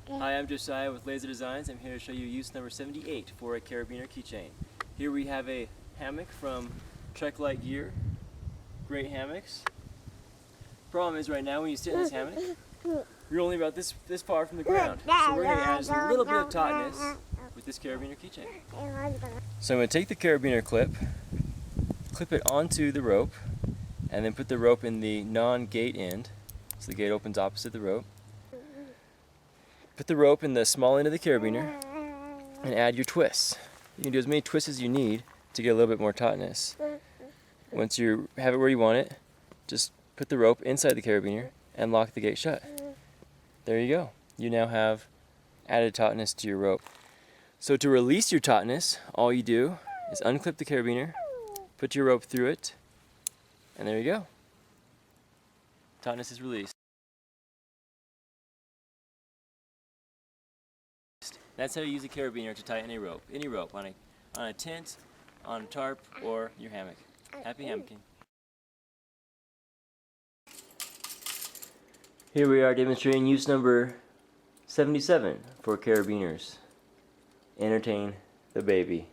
Hi, I'm Josiah with Laser Designs. I'm here to show you use number 78 for a carabiner keychain. Here we have a hammock from Trek Light Gear. Great hammocks. Problem is right now when you sit in this hammock, you're only about this far from the ground. So we're going to add just a little bit of tautness with this carabiner keychain. So I'm going to take the carabiner clip it onto the rope, and then put the rope in the non-gate end, so the gate opens opposite the rope. Put the rope in the small end of the carabiner and add your twists. You can do as many twists as you need to get a little bit more tautness. Once you have it where you want it, just put the rope inside the carabiner and lock the gate shut. There you go. You now have added tautness to your rope. So to release your tautness, all you do is unclip the carabiner, put your rope through it, and there you go. Tautness is released. That's how you use a carabiner to tighten a rope. Any rope, on a tent, on a tarp, or your hammock. Happy hammocking. Here we are demonstrating use number 77 for carabiners. Entertain the baby.